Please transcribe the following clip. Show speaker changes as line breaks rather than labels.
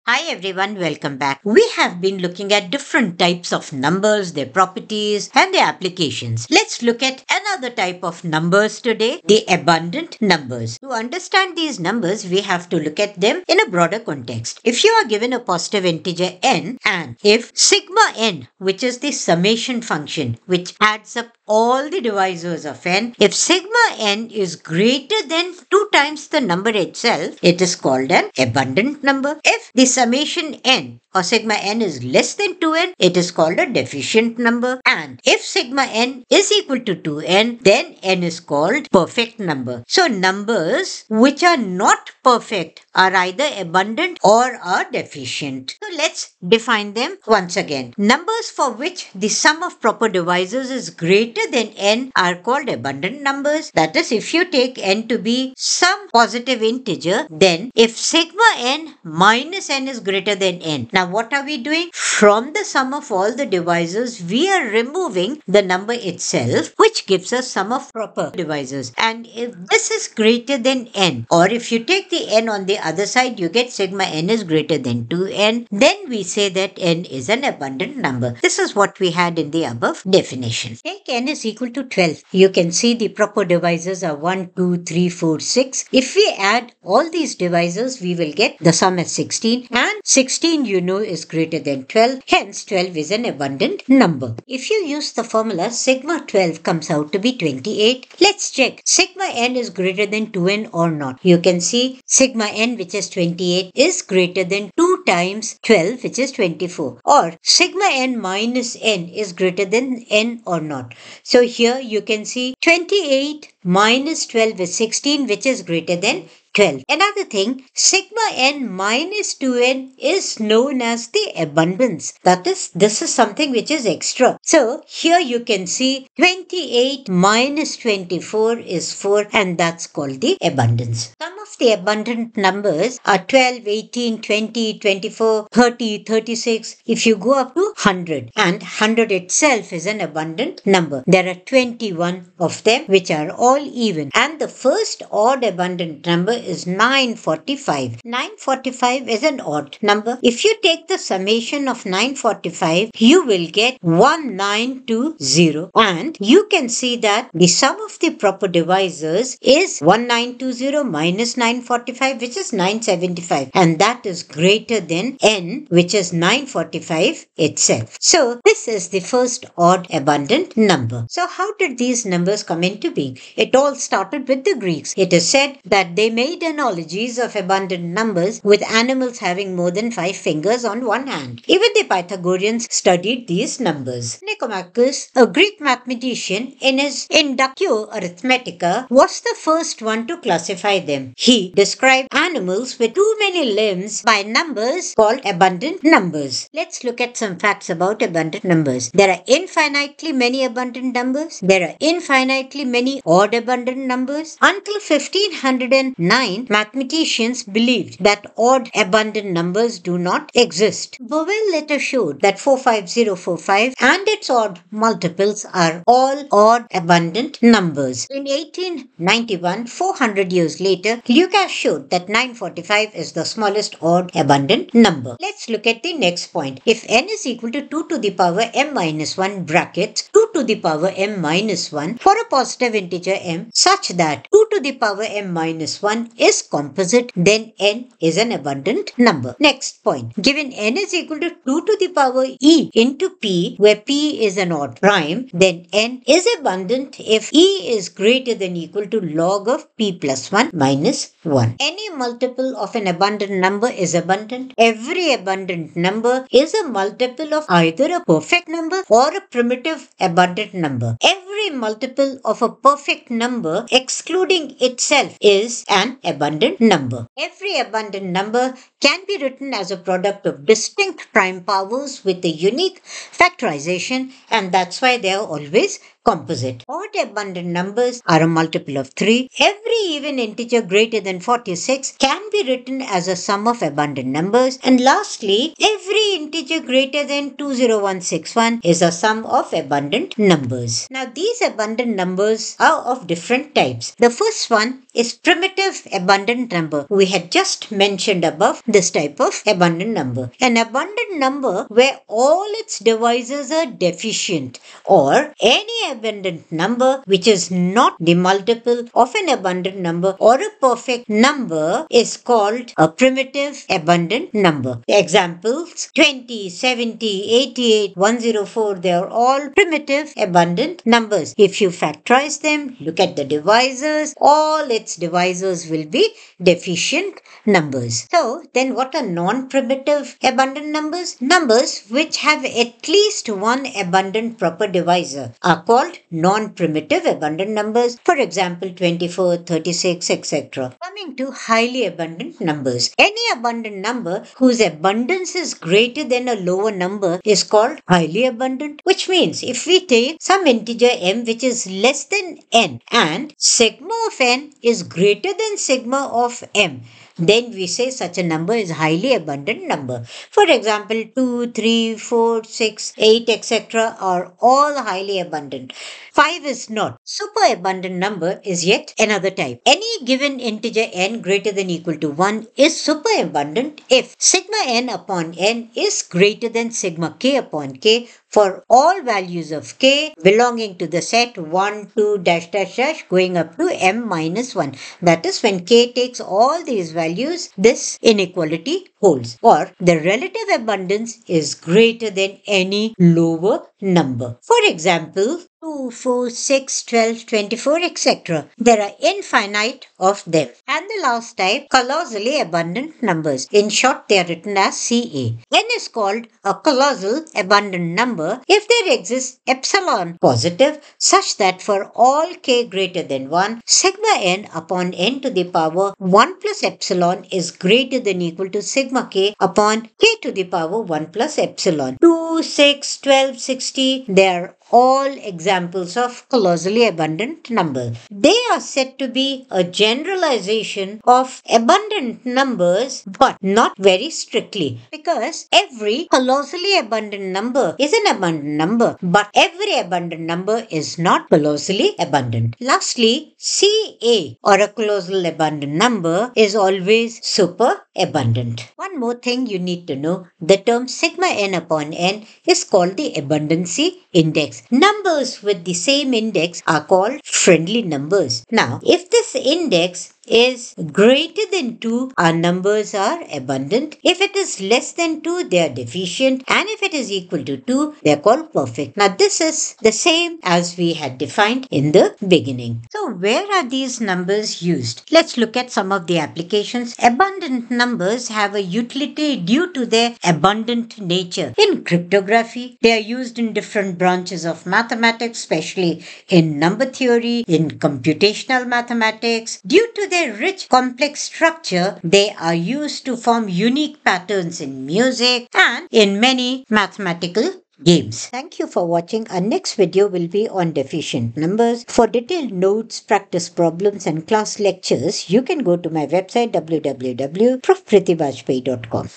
Hi everyone, welcome back. We have been looking at different types of numbers, their properties, and their applications. Let's look at another type of numbers today, the abundant numbers. To understand these numbers, we have to look at them in a broader context. If you are given a positive integer n, and if sigma n, which is the summation function, which adds up all the divisors of n, if sigma n is greater than 2 times the number itself, it is called an abundant number. If the summation n or sigma n is less than 2n, it is called a deficient number. And if sigma n is equal to 2n, then n is called perfect number. So numbers which are not perfect are either abundant or are deficient. So let's define them once again. Numbers for which the sum of proper divisors is greater than n are called abundant numbers. That is, if you take n to be some positive integer, then if sigma n minus n is greater than n. Now what are we doing? From the sum of all the divisors, we are removing the number itself, which gives us sum of proper divisors. And if this is greater than n, or if you take the n on the other side, you get sigma n is greater than 2n, then we say that n is an abundant number. This is what we had in the above definition. Take n is equal to 12. You can see the proper divisors are 1, 2, 3, 4, 6. If we add all these divisors, we will get the sum as 16, and 16 you know is greater than 12, hence 12 is an abundant number. If you use the formula, sigma 12 comes out to be 28. Let's check sigma n is greater than 2n or not. You can see sigma n, which is 28, is greater than 2 times 12, which is 24, or sigma n minus n is greater than n or not. So here you can see 28 minus 12 is 16, which is greater than 12. Another thing, sigma n minus 2n is known as the abundance. That is, this is something which is extra. So here you can see 28 minus 24 is 4, and that's called the abundance. Some of the abundant numbers are 12, 18, 20, 24, 30, 36. If you go up to 100, and 100 itself is an abundant number. There are 21 of them which are all even, and the first odd abundant number is 945. 945 is an odd number. If you take the summation of 945, you will get 1920, and you can see that the sum of the proper divisors is 1920 minus 945, which is 975, and that is greater than n, which is 945 itself. So this is the first odd abundant number. So how did these numbers come into being? It all started with the Greeks. It is said that they made analogies of abundant numbers with animals having more than 5 fingers on one hand. Even the Pythagoreans studied these numbers. Nicomachus, a Greek mathematician, in his Inductio Arithmetica, was the first one to classify them. He described animals with too many limbs by numbers called abundant numbers. Let's look at some facts about abundant numbers. There are infinitely many abundant numbers. There are infinitely many odd abundant numbers. Until 1509, mathematicians believed that odd abundant numbers do not exist. Bovell later showed that 45045 and its odd multiples are all odd abundant numbers. In 1891, 400 years later, Lucas showed that 945 is the smallest odd abundant number. Let's look at the next point. If n is equal to 2 to the power m minus 1 brackets 2 to the power m minus 1 for a positive integer m such that 2 to the power m minus 1 is composite, then n is an abundant number. Next point. Given n is equal to 2 to the power e into p, where p is an odd prime, then n is abundant if e is greater than equal to log of p plus 1 minus 1. Any multiple of an abundant number is abundant. Every abundant number is a multiple of either a perfect number or a primitive abundant number. Every multiple of a perfect number excluding itself is an abundant number. Every abundant number can be written as a product of distinct prime powers with a unique factorization, and that's why they are always composite. Odd abundant numbers are a multiple of 3. Every even integer greater than 46 can be written as a sum of abundant numbers. And lastly, every integer greater than 20161 is a sum of abundant numbers. Now these abundant numbers are of different types. The first one is primitive abundant number. We had just mentioned above this type of abundant number. An abundant number where all its divisors are deficient, or any abundant number which is not the multiple of an abundant number or a perfect number is called a primitive abundant number. Examples: 20, 70, 88, 104, they are all primitive abundant numbers. If you factorize them, look at the divisors, all its divisors will be deficient numbers. So then what are non-primitive abundant numbers? Numbers which have at least one abundant proper divisor are called non-primitive abundant numbers. For example, 24, 36, etc. Coming to highly abundant numbers. Any abundant number whose abundance is greater than a lower number is called highly abundant, which means if we take some integer m which is less than n and sigma of n is greater than sigma of m, then we say such a number is highly abundant number. For example, 2, 3, 4, 6, 8, etc. are all highly abundant. 5 is not. Super abundant number is yet another type. Any given integer n greater than equal to 1 is super abundant if sigma n upon n is greater than sigma k upon k for all values of k belonging to the set 1, 2, dash, dash, dash going up to m minus 1. That is, when k takes all these values, this inequality holds, or the relative abundance is greater than any lower number. For example, 2, 4, 6, 12, 24, etc. There are infinite of them. And the last type, colossally abundant numbers. In short, they are written as CA. N is called a colossal abundant number if there exists epsilon positive such that for all k greater than 1, sigma n upon n to the power 1 plus epsilon is greater than equal to sigma k upon k to the power 1 plus epsilon. 2, 6, 12, 60, they are all examples of colossally abundant number. They are said to be a generalization of abundant numbers, but not very strictly, because every colossally abundant number is an abundant number, but every abundant number is not colossally abundant. Lastly, CA, or a colossal abundant number, is always super abundant. One more thing you need to know, the term sigma n upon n is called the abundancy index. Numbers with the same index are called friendly numbers. Now, if this index is greater than 2, our numbers are abundant. If it is less than 2, they are deficient. And if it is equal to 2, they are called perfect. Now, this is the same as we had defined in the beginning. So, where are these numbers used? Let's look at some of the applications. Abundant numbers have a utility due to their abundant nature. In cryptography, they are used in different branches of mathematics, especially in number theory, in computational mathematics. Due to their rich complex structure, they are used to form unique patterns in music and in many mathematical games. Thank you for watching. Our next video will be on deficient numbers. For detailed notes, practice problems and class lectures, you can go to my website www.profpritibajpai.com.